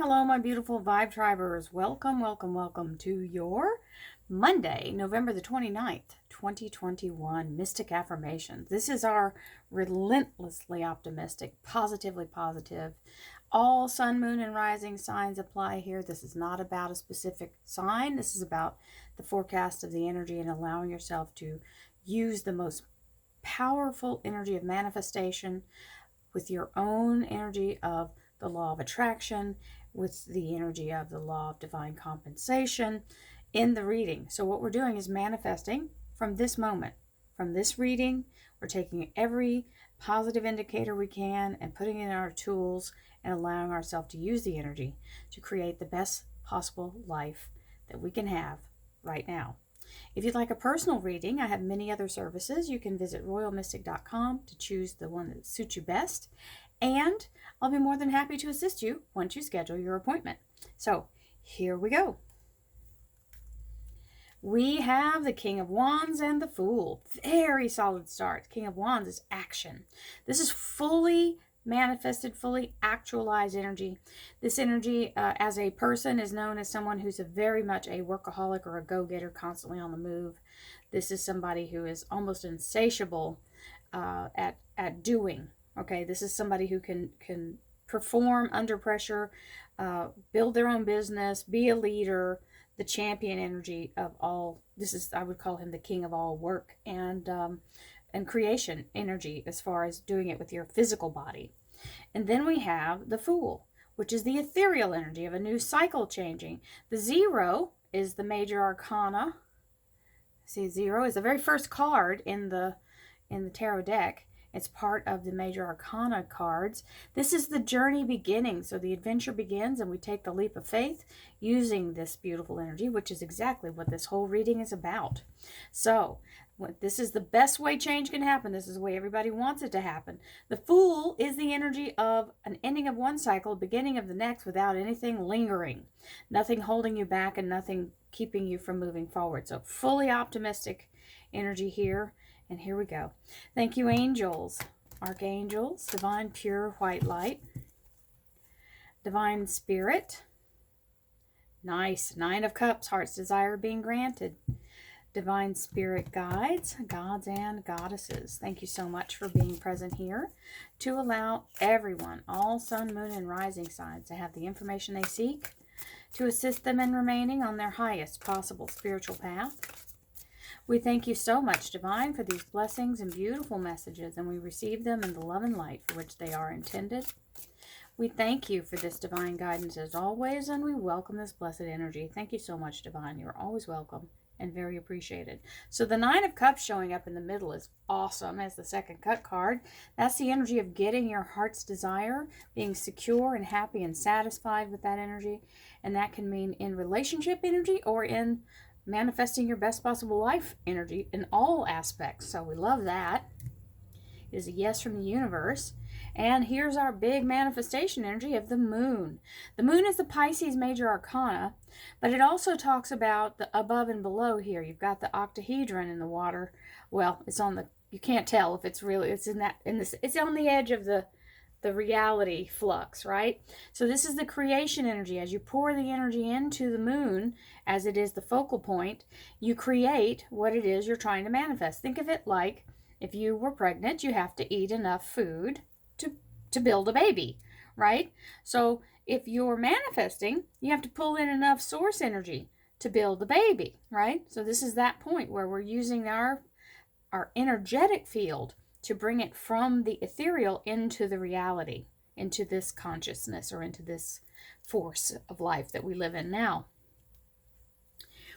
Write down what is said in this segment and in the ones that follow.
Hello, my beautiful Vibe Tribers. Welcome, welcome, welcome to your Monday, November the 29th, 2021 Mystic Affirmations. This is our relentlessly optimistic, positively positive. All sun, moon, and rising signs apply here. This is not about a specific sign. This is about the forecast of the energy and allowing yourself to use the most powerful energy of manifestation with your own energy of the law of attraction, with the energy of the law of divine compensation in the reading. So what we're doing is manifesting from this moment, from this reading. We're taking every positive indicator we can and putting it in our tools and allowing ourselves to use the energy to create the best possible life that we can have right now. If you'd like a personal reading, I have many other services. You can visit royalmystic.com to choose the one that suits you best. And I'll be more than happy to assist you once you schedule your appointment. So here we go. We have the King of Wands and the Fool. Very solid start. King of Wands is action. This is fully manifested, fully actualized energy. This energy as a person is known as someone who's very much a workaholic or a go-getter, constantly on the move. This is somebody who is almost insatiable at doing. Okay, this is somebody who can perform under pressure, build their own business, be a leader, the champion energy of all. This is, I would call him the king of all work and creation energy as far as doing it with your physical body. And then we have the Fool, which is the ethereal energy of a new cycle changing. The 0 is the major arcana. See, 0 is the very first card in the tarot deck. It's part of the major arcana cards. This is the journey beginning. So the adventure begins and we take the leap of faith using this beautiful energy, which is exactly what this whole reading is about. So this is the best way change can happen. This is the way everybody wants it to happen. The Fool is the energy of an ending of one cycle, beginning of the next, without anything lingering, nothing holding you back and nothing keeping you from moving forward. So fully optimistic energy here. And here we go. Thank you, angels, archangels, divine pure white light, divine spirit. Nice. 9 of Cups, heart's desire being granted. Divine spirit guides, gods and goddesses. Thank you so much for being present here to allow everyone, all sun, moon, and rising signs, to have the information they seek to assist them in remaining on their highest possible spiritual path. We thank you so much, Divine, for these blessings and beautiful messages, and we receive them in the love and light for which they are intended. We thank you for this divine guidance as always, and we welcome this blessed energy. Thank you so much, Divine. You're always welcome and very appreciated. So the 9 of Cups showing up in the middle is awesome as the second cut card. That's the energy of getting your heart's desire, being secure and happy and satisfied with that energy. And that can mean in relationship energy or in manifesting your best possible life energy in all aspects. So we love that. It is a yes from the universe. And here's our big manifestation energy of the Moon. The Moon is the Pisces major arcana, but it also talks about the above and below here. You've got the octahedron in the water. Well, it's on the, you can't tell if it's really, it's it's on the edge of the reality flux, right? So this is the creation energy. As you pour the energy into the Moon, as it is the focal point, you create what it is you're trying to manifest. Think of it like if you were pregnant, you have to eat enough food to build a baby, right? So if you're manifesting, you have to pull in enough source energy to build the baby, right? So this is that point where we're using our energetic field to bring it from the ethereal into the reality, into this consciousness or into this force of life that we live in now.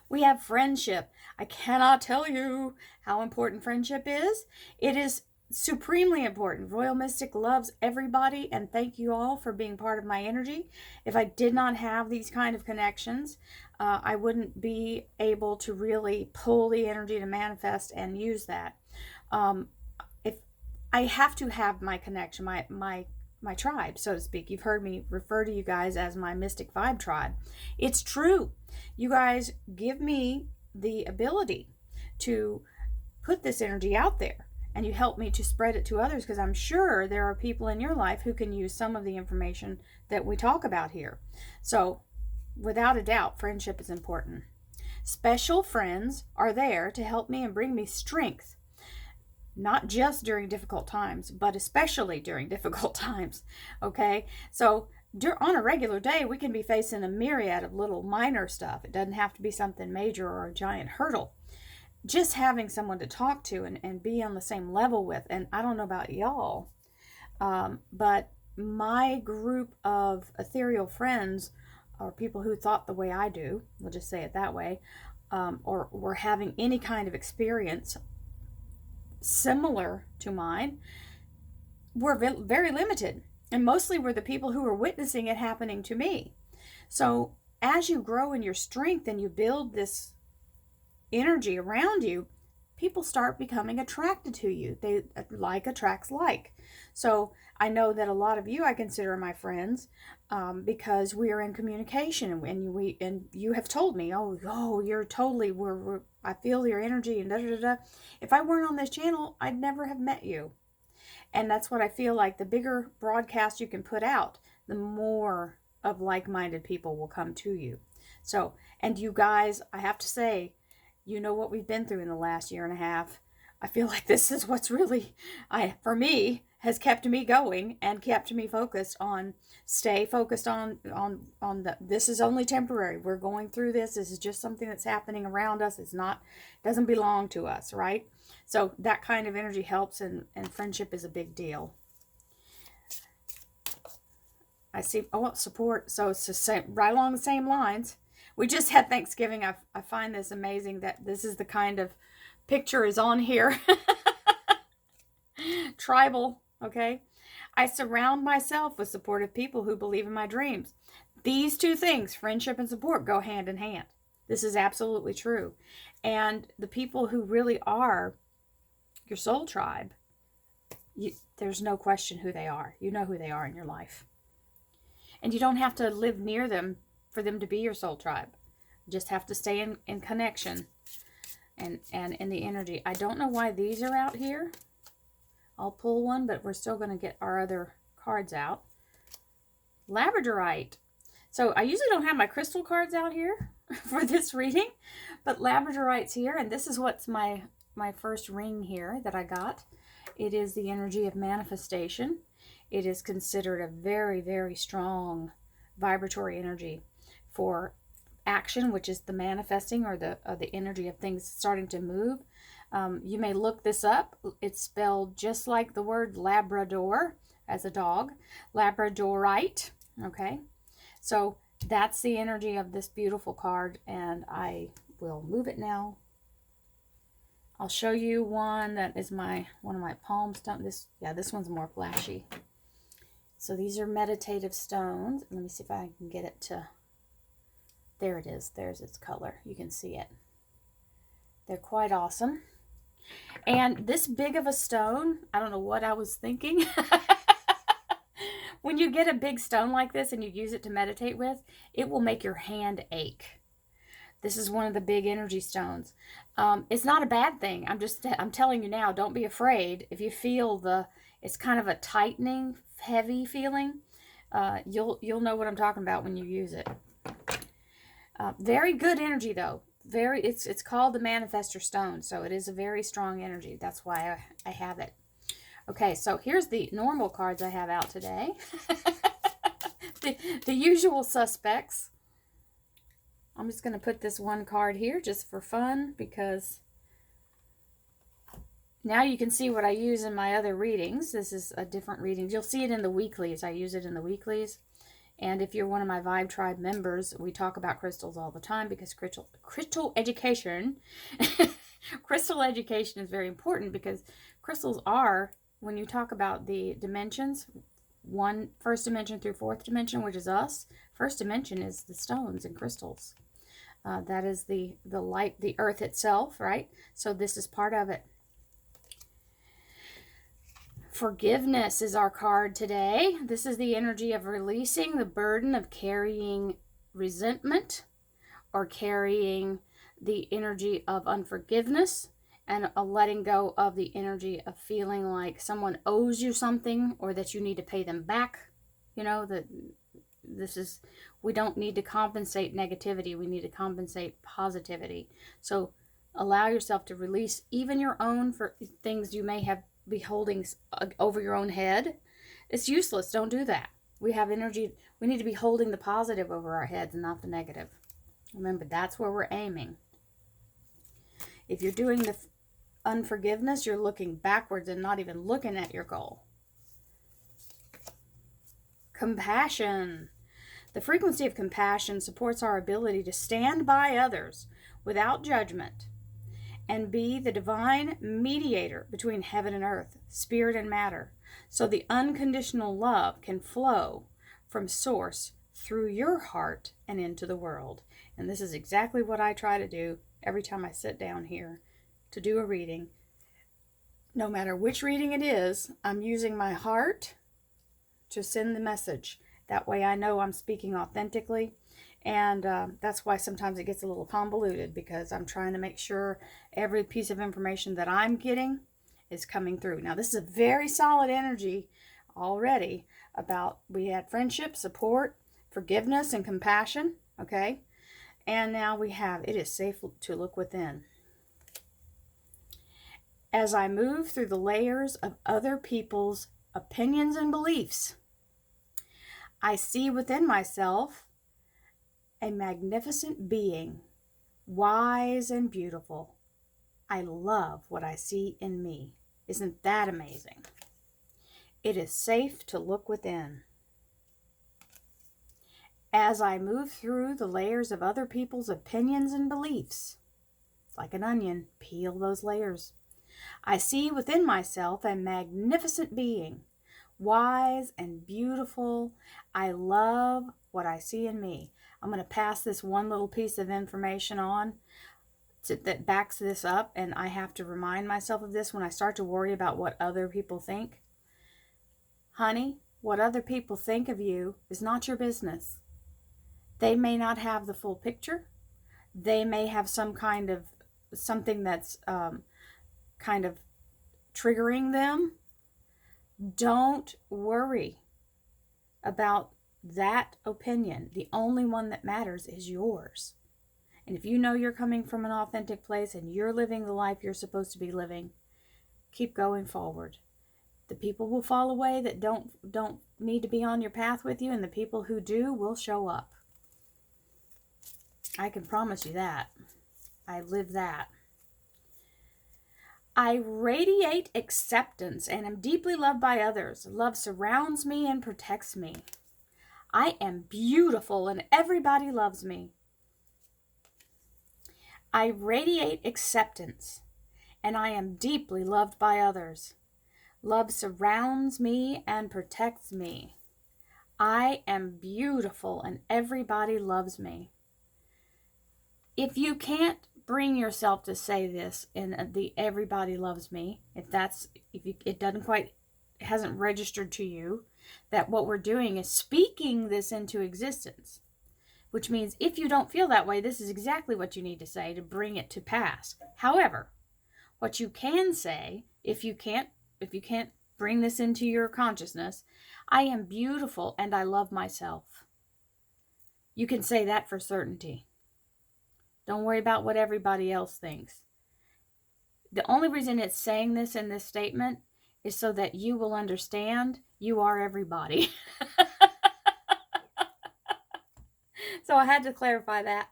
We have friendship. I cannot tell you how important friendship is. It is supremely important. Royal Mystic loves everybody, and thank you all for being part of my energy. If I did not have these kind of connections, I wouldn't be able to really pull the energy to manifest and use that. If I have to have my connection, my tribe, so to speak. You've heard me refer to you guys as my Mystic Vibe tribe. It's true. You guys give me the ability to put this energy out there and you help me to spread it to others, because I'm sure there are people in your life who can use some of the information that we talk about here. So without a doubt, friendship is important. Special friends are there to help me and bring me strength, not just during difficult times, but especially during difficult times. Okay, so on a regular day, we can be facing a myriad of little minor stuff. It doesn't have to be something major or a giant hurdle. Just having someone to talk to and be on the same level with. And I don't know about y'all, but my group of ethereal friends, or people who thought the way I do, we'll just say it that way, or were having any kind of experience similar to mine, were very limited. And mostly were the people who were witnessing it happening to me. So as you grow in your strength and you build this energy around you, people start becoming attracted to you. They like attracts like. So I know that a lot of you I consider my friends, because we are in communication, and you have told me, oh, you're totally, I feel your energy and da da da. If I weren't on this channel, I'd never have met you. And that's what I feel like. The bigger broadcast you can put out, the more of like-minded people will come to you. So, and you guys, I have to say, you know what we've been through in the last year and a half. I feel like this is what's really, for me, has kept me going and kept me focused on, stay focused on this is only temporary. We're going through this. This is just something that's happening around us. It's not, doesn't belong to us, right? So that kind of energy helps, and friendship is a big deal. I see, support. So it's the same, right along the same lines. We just had Thanksgiving. I find this amazing that this is the kind of picture is on here. Tribal, okay? I surround myself with supportive people who believe in my dreams. These two things, friendship and support, go hand in hand. This is absolutely true. And the people who really are your soul tribe, there's no question who they are. You know who they are in your life. And you don't have to live near them for them to be your soul tribe. You just have to stay in connection and in the energy. I don't know why these are out here. I'll pull one, but we're still going to get our other cards out. Labradorite. So I usually don't have my crystal cards out here for this reading, but Labradorite's here, and this is what's my first ring here that I got. It is the energy of manifestation. It is considered a very, very strong vibratory energy for action, which is the manifesting, or the energy of things starting to move. You may look this up. It's spelled just like the word Labrador, as a dog. Labradorite. Okay, so that's the energy of this beautiful card, and I will move it now. I'll show you one that is one of my palm stones. This one's more flashy. So these are meditative stones. Let me see if I can get it to, there it is. There's its color. You can see it. They're quite awesome. And this big of a stone, I don't know what I was thinking. When you get a big stone like this and you use it to meditate with, it will make your hand ache. This is one of the big energy stones. It's not a bad thing. I'm telling you now, don't be afraid. If you feel it's kind of a tightening, heavy feeling, you'll know what I'm talking about when you use it. Very good energy though. It's called the manifestor stone, so it is a very strong energy. That's why I have it. Okay, so here's the normal cards I have out today. the usual suspects. I'm just going to put this one card here just for fun, because now you can see what I use in my other readings. This is a different reading. You'll see it in the weeklies. I use it in the weeklies. And if you're one of my Vibe Tribe members, we talk about crystals all the time, because crystal education, crystal education is very important, because crystals are, when you talk about the dimensions, first dimension through fourth dimension, which is us. First dimension is the stones and crystals. That is the light, the earth itself, right? So this is part of it. Forgiveness is our card today. This is the energy of releasing the burden of carrying resentment, or carrying the energy of unforgiveness, and a letting go of the energy of feeling like someone owes you something or that you need to pay them back. You know, that we don't need to compensate negativity. We need to compensate positivity. So allow yourself to release even your own for things you may have be holding over your own head. It's useless. Don't do that. We have energy. We need to be holding the positive over our heads and not the negative. Remember, that's where we're aiming. If you're doing the unforgiveness, you're looking backwards and not even looking at your goal. Compassion. The frequency of compassion supports our ability to stand by others without judgment and be the divine mediator between heaven and earth, spirit and matter, so the unconditional love can flow from source through your heart and into the world. And this is exactly what I try to do every time I sit down here to do a reading. No matter which reading it is, I'm using my heart to send the message. That way I know I'm speaking authentically. And that's why sometimes it gets a little convoluted, because I'm trying to make sure every piece of information that I'm getting is coming through. Now, this is a very solid energy already about, we had friendship, support, forgiveness, and compassion. Okay. And now we have, it is safe to look within. As I move through the layers of other people's opinions and beliefs, I see within myself a magnificent being, wise and beautiful. I love what I see in me. Isn't that amazing? It is safe to look within. As I move through the layers of other people's opinions and beliefs, like an onion, peel those layers. I see within myself a magnificent being, wise and beautiful. I love what I see in me. I'm going to pass this one little piece of information on that backs this up, and I have to remind myself of this when I start to worry about what other people think. Honey, what other people think of you is not your business. They may not have the full picture. They may have some kind of something that's kind of triggering them. Don't worry about that opinion. The only one that matters is yours. And if you know you're coming from an authentic place and you're living the life you're supposed to be living, keep going forward. The people will fall away that don't need to be on your path with you, and the people who do will show up. I can promise you that. I live that. I radiate acceptance and am deeply loved by others. Love surrounds me and protects me. I am beautiful and everybody loves me. I radiate acceptance and I am deeply loved by others. Love surrounds me and protects me. I am beautiful and everybody loves me. If you can't bring yourself to say this in the everybody loves me, it doesn't quite, hasn't registered to you that what we're doing is speaking this into existence, which means if you don't feel that way, this is exactly what you need to say to bring it to pass. However, what you can say, if you can't bring this into your consciousness, I am beautiful and I love myself. You can say that for certainty. Don't worry about what everybody else thinks. The only reason it's saying this in this statement is so that you will understand you are everybody. So I had to clarify that.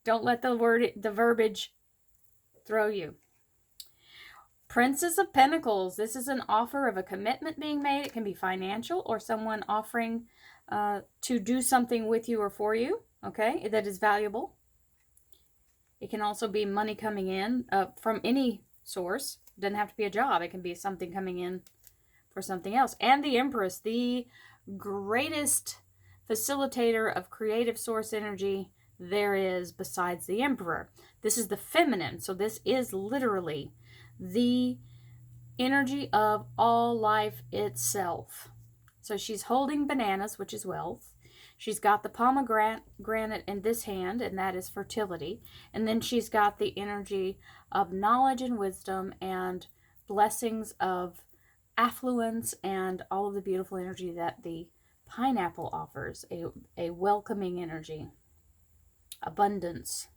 Don't let the verbiage throw you. Princess of Pentacles. This is an offer of a commitment being made. It can be financial or someone offering to do something with you or for you, okay, that is valuable. It can also be money coming in from any source. It doesn't have to be a job. It can be something coming in for something else. And the Empress, the greatest facilitator of creative source energy there is besides the Emperor. This is the feminine. So this is literally the energy of all life itself. So she's holding bananas, which is wealth. She's got the pomegranate in this hand, and that is fertility. And then she's got the energy of knowledge and wisdom and blessings of affluence and all of the beautiful energy that the pineapple offers, a welcoming energy, abundance.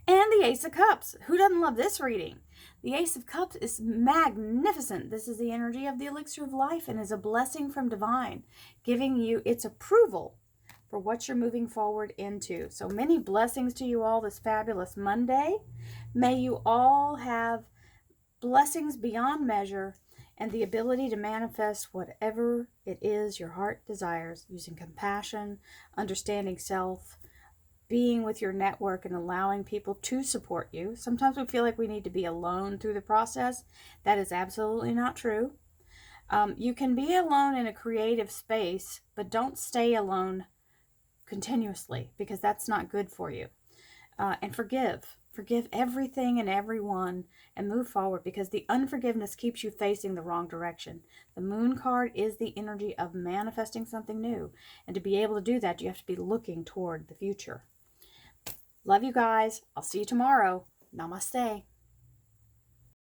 And the Ace of Cups. Who doesn't love this reading? The Ace of Cups is magnificent. This is the energy of the elixir of life and is a blessing from divine, giving you its approval for what you're moving forward into. So many blessings to you all this fabulous Monday. May you all have blessings beyond measure and the ability to manifest whatever it is your heart desires, using compassion, understanding self, being with your network and allowing people to support you. Sometimes we feel like we need to be alone through the process. That is absolutely not true. You can be alone in a creative space, but don't stay alone continuously, because that's not good for you. And forgive. Forgive everything and everyone and move forward, because the unforgiveness keeps you facing the wrong direction. The Moon card is the energy of manifesting something new. And to be able to do that, you have to be looking toward the future. Love you guys. I'll see you tomorrow. Namaste.